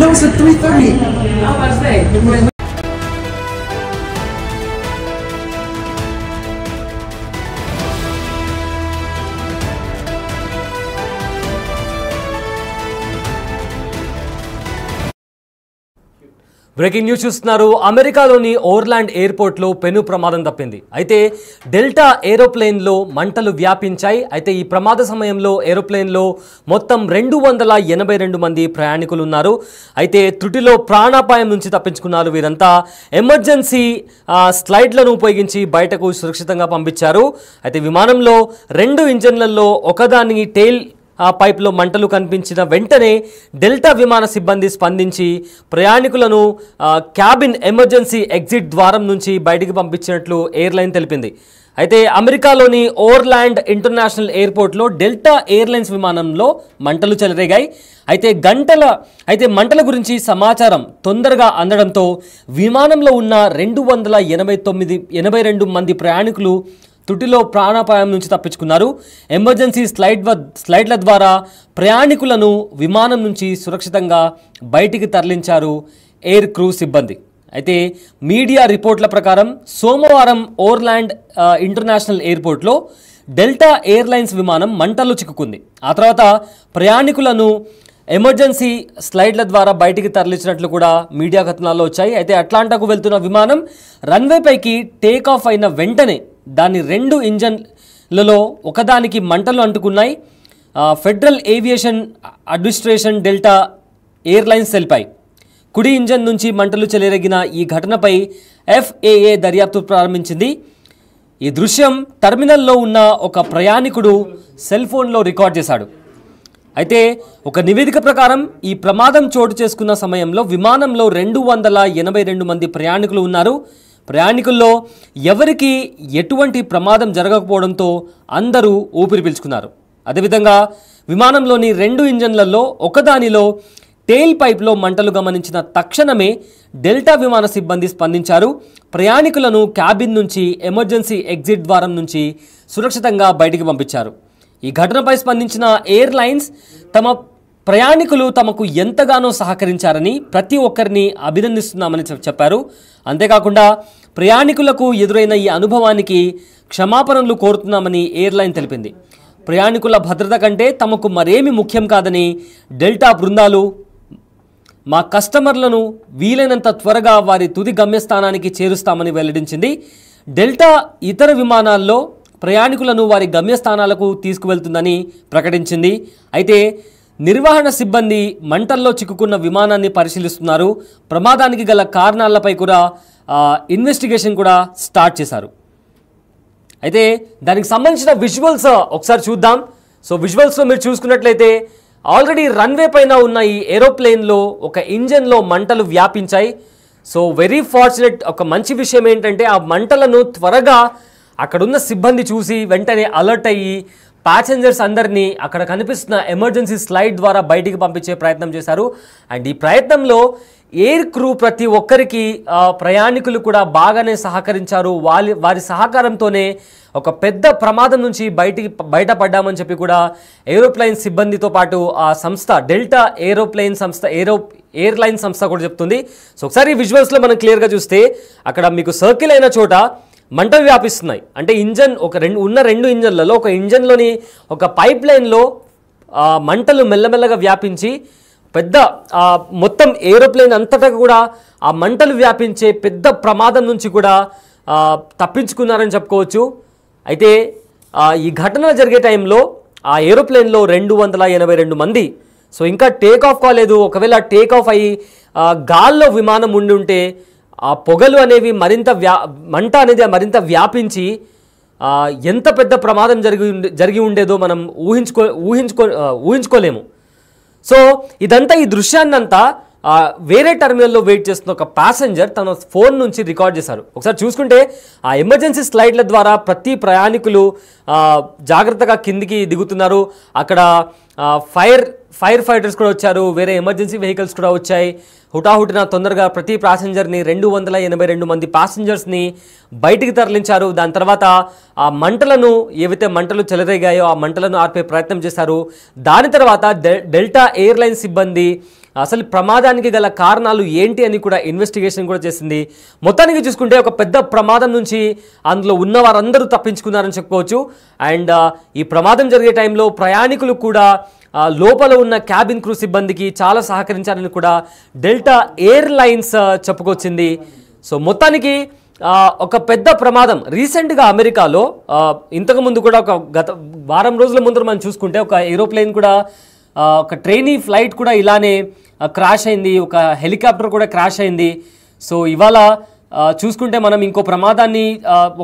No, it's at 3:30. Oh, I say. Breaking news చూస్తున్నారు. అమెరికాలోని ఓర్లాండ్ ఎయిర్పోర్ట్లో పెను ప్రమాదం తప్పింది. అయితే డెల్టా ఏరోప్లేన్లో మంటలు వ్యాపించాయి. అయితే ఈ ప్రమాద సమయంలో ఏరోప్లేన్లో మొత్తం 282 మంది ప్రయాణికులు ఉన్నారు. అయితే త్రుటిలో ప్రాణాపాయం నుంచి తప్పించుకున్నారు. వీరంతా ఎమర్జెన్సీ స్లైడ్లను ఉపయోగించి బయటకు సురక్షితంగా పంపించారు. అయితే విమానంలో 2 ఇంజన్లలో ఒకదాని టెయిల్ పైప్లో మంటలు కనిపించిన వెంటనే డెల్టా విమాన సిబ్బంది స్పందించి ప్రయాణికులను క్యాబిన్ ఎమర్జెన్సీ ఎగ్జిట్ ద్వారం నుంచి బయటికి పంపించినట్లు ఎయిర్లైన్ తెలిపింది. అయితే అమెరికాలోని ఓర్లాండ్ ఇంటర్నేషనల్ ఎయిర్పోర్ట్లో డెల్టా ఎయిర్లైన్స్ విమానంలో మంటలు చెలరేగాయి. అయితే మంటల గురించి సమాచారం తొందరగా అందడంతో విమానంలో ఉన్న 282 మంది ప్రయాణికులు త్రుటిలో ప్రాణాపాయం నుంచి తప్పించుకున్నారు. ఎమర్జెన్సీ స్లైడ్ల ద్వారా ప్రయాణికులను విమానం నుంచి సురక్షితంగా బయటికి తరలించారు ఎయిర్ క్రూ సిబ్బంది. అయితే మీడియా రిపోర్ట్ల ప్రకారం సోమవారం ఓర్లాండ్ ఇంటర్నేషనల్ ఎయిర్పోర్ట్లో డెల్టా ఎయిర్లైన్స్ విమానం మంటల్లో చిక్కుకుంది. ఆ తర్వాత ప్రయాణికులను ఎమర్జెన్సీ స్లైడ్ల ద్వారా బయటికి తరలించినట్లు కూడా మీడియా కథనాల్లో వచ్చాయి. అయితే అట్లాంటాకు వెళ్తున్న విమానం రన్వేపైకి టేక్ ఆఫ్ అయిన వెంటనే దాని 2 ఇంజన్లలో ఒకదానికి మంటలు అంటుకున్నాయి. Federal Aviation Administration Delta Airlines తెలిపాయి. కుడి ఇంజన్ నుంచి మంటలు చెలరేగిన ఈ ఘటనపై FAA దర్యాప్తు ప్రారంభించింది. ఈ దృశ్యం టెర్మినల్లో ఉన్న ఒక ప్రయాణికుడు సెల్ ఫోన్లో రికార్డ్ చేశాడు. అయితే ఒక నివేదిక ప్రకారం ఈ ప్రమాదం చోటు చేసుకున్న సమయంలో విమానంలో 282 మంది ప్రయాణికులు ఉన్నారు. ప్రయాణికుల్లో ఎవరికి ఎటువంటి ప్రమాదం జరగకపోవడంతో అందరూ ఊపిరి పీల్చుకున్నారు. అదేవిధంగా విమానంలోని 2 ఇంజన్లలో ఒకదానిలో టెయిల్ పైప్లో మంటలు గమనించిన తక్షణమే డెల్టా విమాన సిబ్బంది స్పందించారు. ప్రయాణికులను క్యాబిన్ నుంచి ఎమర్జెన్సీ ఎగ్జిట్ ద్వారం నుంచి సురక్షితంగా బయటికి పంపించారు. ఈ ఘటనపై స్పందించిన ఎయిర్లైన్స్ తమ ప్రయాణికులు తమకు ఎంతగానో సహకరించారని ప్రతి ఒక్కరిని అభినందిస్తున్నామని చెప్పారు. అంతేకాకుండా ప్రయాణికులకు ఎదురైన ఈ అనుభవానికి క్షమాపణలు కోరుతున్నామని ఎయిర్లైన్ తెలిపింది. ప్రయాణికుల భద్రత కంటే తమకు మరేమీ ముఖ్యం కాదని డెల్టా బృందాలు మా కస్టమర్లను వీలైనంత త్వరగా వారి తుది గమ్యస్థానానికి చేరుస్తామని వెల్లడించింది. డెల్టా ఇతర విమానాల్లో ప్రయాణికులను వారి గమ్యస్థానాలకు తీసుకువెళ్తుందని ప్రకటించింది. అయితే నిర్వహణ సిబ్బంది మంటల్లో చిక్కుకున్న విమానాన్ని పరిశీలిస్తున్నారు. ప్రమాదానికి గల కారణాలపై కూడా ఇన్వెస్టిగేషన్ కూడా స్టార్ట్ చేశారు. అయితే దానికి సంబంధించిన విజువల్స్ ఒకసారి చూద్దాం. సో విజువల్స్లో మీరు చూసుకున్నట్లయితే ఆల్రెడీ రన్వే పైన ఉన్న ఈ ఏరోప్లేన్లో ఒక ఇంజన్లో మంటలు వ్యాపించాయి. సో వెరీ ఫార్చునేట్, ఒక మంచి విషయం ఏంటంటే ఆ మంటలను త్వరగా అక్కడున్న సిబ్బంది చూసి వెంటనే అలర్ట్ అయ్యి ప్యాసింజర్స్ అందరినీ అక్కడ కనిపిస్తున్న ఎమర్జెన్సీ స్లైడ్ ద్వారా బయటికి పంపించే ప్రయత్నం చేశారు. అండ్ ఈ ప్రయత్నంలో ఎయిర్ క్రూ ప్రతి ఒక్కరికి ప్రయాణికులు కూడా బాగానే సహకరించారు. వారి సహకారంతోనే ఒక పెద్ద ప్రమాదం నుంచి బయటపడ్డామని చెప్పి కూడా ఏరోప్లైన్ సిబ్బందితో పాటు ఆ సంస్థ డెల్టా ఎయిర్లైన్ సంస్థ కూడా చెప్తుంది. సో ఒకసారి ఈ విజువల్స్లో మనం క్లియర్గా చూస్తే అక్కడ మీకు సర్కిల్ అయిన చోట మంటలు వ్యాపిస్తున్నాయి. అంటే ఇంజన్ ఉన్న 2 ఇంజన్లలో ఒక ఇంజన్లోని ఒక పైప్ లైన్లో మంటలు మెల్లమెల్లగా వ్యాపించి పెద్ద మొత్తం ఏరోప్లేన్ అంతటా కూడా ఆ మంటలు వ్యాపించే పెద్ద ప్రమాదం నుంచి కూడా తప్పించుకున్నారని చెప్పుకోవచ్చు. అయితే ఈ ఘటన జరిగే టైంలో ఆ ఏరోప్లేన్లో 282 మంది. సో ఇంకా టేక్ ఆఫ్ కాలేదు. ఒకవేళ టేక్ ఆఫ్ అయ్యి గాల్లో విమానం ఉండి ఉంటే ఆ పొగలు అనేవి మంట అనేది మరింత వ్యాపించి ఎంత పెద్ద ప్రమాదం జరిగి ఉండేదో మనం ఊహించుకోలేము. సో ఇదంతా ఈ దృశ్యాన్నంతా వేరే టెర్మినల్లో వెయిట్ చేస్తున్న ఒక ప్యాసింజర్ తన ఫోన్ నుంచి రికార్డ్ చేశారు. ఒకసారి చూసుకుంటే ఆ ఎమర్జెన్సీ స్లైడ్ల ద్వారా ప్రతి ప్రయాణికులు జాగ్రత్తగా కిందికి దిగుతున్నారు. అక్కడ ఫైర్ ఫైటర్స్ కూడా వచ్చారు, వేరే ఎమర్జెన్సీ వెహికల్స్ కూడా వచ్చాయి. హుటాహుటిన తొందరగా ప్రతి ప్యాసింజర్ని 282 మంది ప్యాసింజర్స్ని బయటికి తరలించారు. దాని తర్వాత ఆ మంటలను ఏవైతే మంటలు చెలరేగాయో ఆ మంటలను ఆర్పే ప్రయత్నం చేశారు. దాని తర్వాత డెల్టా ఎయిర్లైన్ సిబ్బంది అసలు ప్రమాదానికి గల కారణాలు ఏంటి అని కూడా ఇన్వెస్టిగేషన్ కూడా చేసింది. మొత్తానికి చూసుకుంటే ఒక పెద్ద ప్రమాదం నుంచి అందులో ఉన్న వారందరూ తప్పించుకున్నారని చెప్పుకోవచ్చు. అండ్ ఈ ప్రమాదం జరిగే టైంలో ప్రయాణికులు కూడా లోపల ఉన్న క్యాబిన్ క్రూ సిబ్బందికి చాలా సహకరించారని కూడా డెల్టా ఎయిర్లైన్స్ చెప్పుకొచ్చింది. సో మొత్తానికి ఒక పెద్ద ప్రమాదం రీసెంట్గా అమెరికాలో ఇంతకుముందు కూడా ఒక గత వారం రోజుల ముందు మనం చూసుకుంటే ఒక ఏరోప్లేన్ కూడా ఒక ట్రైనీ ఫ్లైట్ కూడా ఇలానే క్రాష్ అయింది, ఒక హెలికాప్టర్ కూడా క్రాష్ అయింది. సో ఇవాళ చూసుకుంటే మనం ఇంకో ప్రమాదాన్ని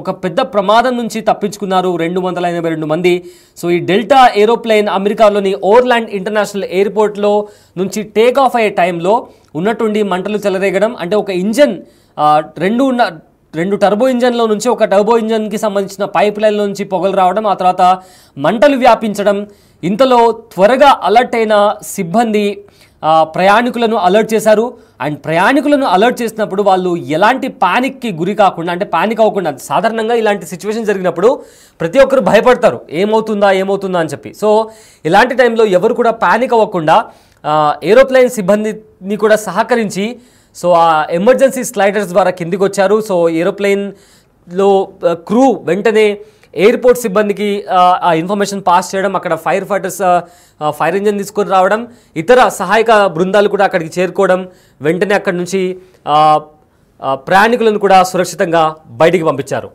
ఒక పెద్ద ప్రమాదం నుంచి తప్పించుకున్నారు 282 మంది. సో ఈ డెల్టా ఏరోప్లేన్ అమెరికాలోని ఓర్లాండ్ ఇంటర్నేషనల్ ఎయిర్పోర్ట్లో నుంచి టేక్ ఆఫ్ అయ్యే టైంలో ఉన్నట్టుండి మంటలు చెలరేగడం, అంటే ఒక ఇంజన్ రెండు టర్బో ఇంజన్లో నుంచి ఒక టర్బో ఇంజన్కి సంబంధించిన పైప్ లైన్లో నుంచి పొగలు రావడం, ఆ తర్వాత మంటలు వ్యాపించడం. ఇంతలో త్వరగా అలర్ట్ అయిన సిబ్బంది ప్రయాణికులను అలర్ట్ చేశారు. అండ్ ప్రయాణికులను అలర్ట్ చేసినప్పుడు వాళ్ళు ఎలాంటి పానిక్కి గురి కాకుండా, అంటే పానిక్ అవ్వకుండా, సాధారణంగా ఇలాంటి సిచ్యువేషన్ జరిగినప్పుడు ప్రతి ఒక్కరు భయపడతారు ఏమవుతుందా అని చెప్పి. సో ఇలాంటి టైంలో ఎవరు కూడా పానిక్ అవ్వకుండా ఏరోప్లేన్ సిబ్బందిని కూడా సహకరించి సో ఆ ఎమర్జెన్సీ స్లైడర్స్ ద్వారా కిందికి వచ్చారు. సో ఏరోప్లేన్లో క్రూ వెంటనే ఎయిర్పోర్ట్ సిబ్బందికి ఆ ఇన్ఫర్మేషన్ పాస్ చేయడం, అక్కడ ఫైర్ ఫైటర్స్ ఫైర్ ఇంజన్ తీసుకొని రావడం, ఇతర సహాయక బృందాలు కూడా అక్కడికి చేరుకోవడం, వెంటనే అక్కడి నుంచి ప్రయాణికులను కూడా సురక్షితంగా బయటికి పంపించారు.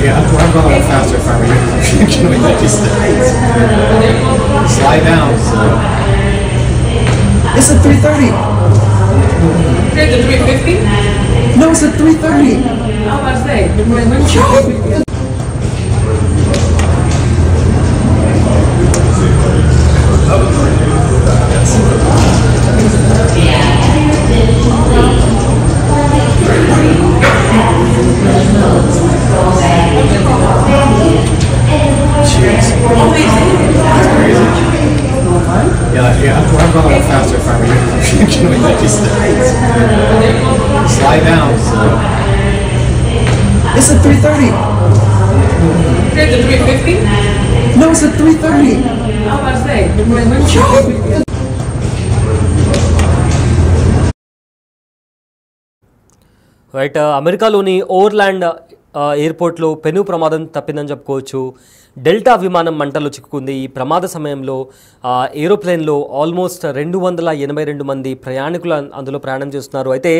Yeah, I'm going a little faster if I were you. Can we let you slide down? So. It's at 3:30. It's at 3:50? No, it's at 3:30. How much day? Yeah, I'm going a little faster if I were you. Can we let you slide down? So. It's at 3:30. It's at 3:50? No, it's at 3:30. How much day? Right, అమెరికాలోని ఓర్లాండ్ ఎయిర్పోర్ట్లో పెను ప్రమాదం తప్పిందని చెప్పుకోవచ్చు. Delta విమానం మంటల్లో చిక్కుకుంది. ఈ ప్రమాద సమయంలో ఏరోప్లేన్లో ఆల్మోస్ట్ 282 మంది ప్రయాణికులు అందులో ప్రయాణం చేస్తున్నారు. అయితే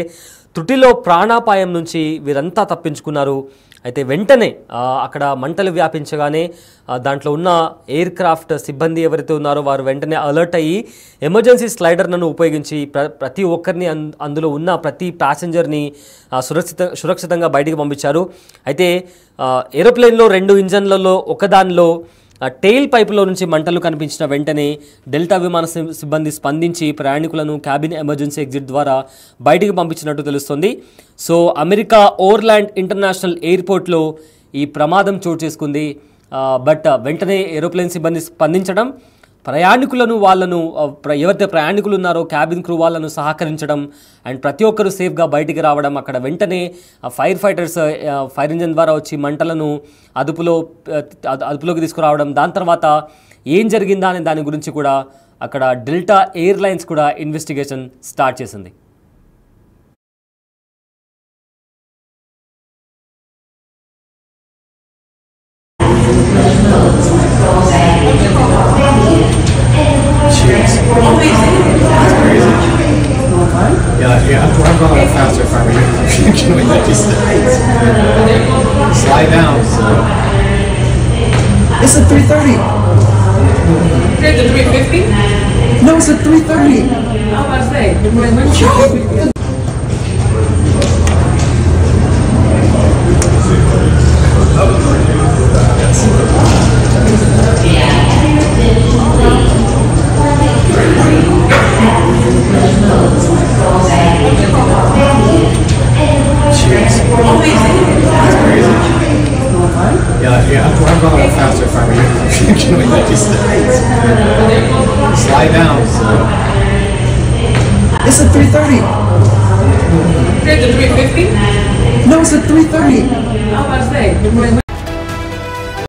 త్రుటిలో ప్రాణాపాయం నుంచి వీరంతా తప్పించుకున్నారు. అయితే వెంటనే అక్కడ మంటలు వ్యాపించగానే దాంట్లో ఉన్న ఎయిర్ క్రాఫ్ట్ సిబ్బంది ఎవరైతే ఉన్నారో వారు వెంటనే అలర్ట్ అయ్యి ఎమర్జెన్సీ స్లైడర్లను ఉపయోగించి ప్రతి ఒక్కరిని అందులో ఉన్న ప్రతి ప్యాసింజర్ని సురక్షితంగా బయటికి పంపించారు. అయితే ఏరోప్లేన్లో 2 ఇంజన్లలో ఒకదానిలో టెయిల్ పైపులో నుంచి మంటలు కనిపించిన వెంటనే డెల్టా విమాన సిబ్బంది స్పందించి ప్రయాణికులను క్యాబిన్ ఎమర్జెన్సీ ఎగ్జిట్ ద్వారా బయటికి పంపించినట్టు తెలుస్తుంది. సో అమెరికా ఓర్లాండ్ ఇంటర్నేషనల్ ఎయిర్పోర్ట్లో ఈ ప్రమాదం చోటు చేసుకుంది. బట్ వెంటనే ఏరోప్లేన్ సిబ్బంది స్పందించడం, ప్రయాణికులను ఎవరైతే ప్రయాణికులు ఉన్నారో క్యాబిన్ క్రూ వాళ్ళను సహకరించడం అండ్ ప్రతి ఒక్కరూ సేఫ్గా బయటికి రావడం, అక్కడ వెంటనే ఫైర్ ఫైటర్స్ ఫైర్ ఇంజన్ ద్వారా వచ్చి మంటలను అదుపులోకి తీసుకురావడం, దాని తర్వాత ఏం జరిగిందా అనే దాని గురించి కూడా అక్కడ డెల్టా ఎయిర్లైన్స్ కూడా ఇన్వెస్టిగేషన్ స్టార్ట్ చేసింది. Yeah, I'm going a little faster if I were you. Can we let you slide down? So. It's at 3:30. It's at 3:50? No, it's at 3:30. How much day? I'm going a little faster, Farmer. Can we just slide down? It's at 3:30. Straight to 350? No, it's at 3:30. How much they?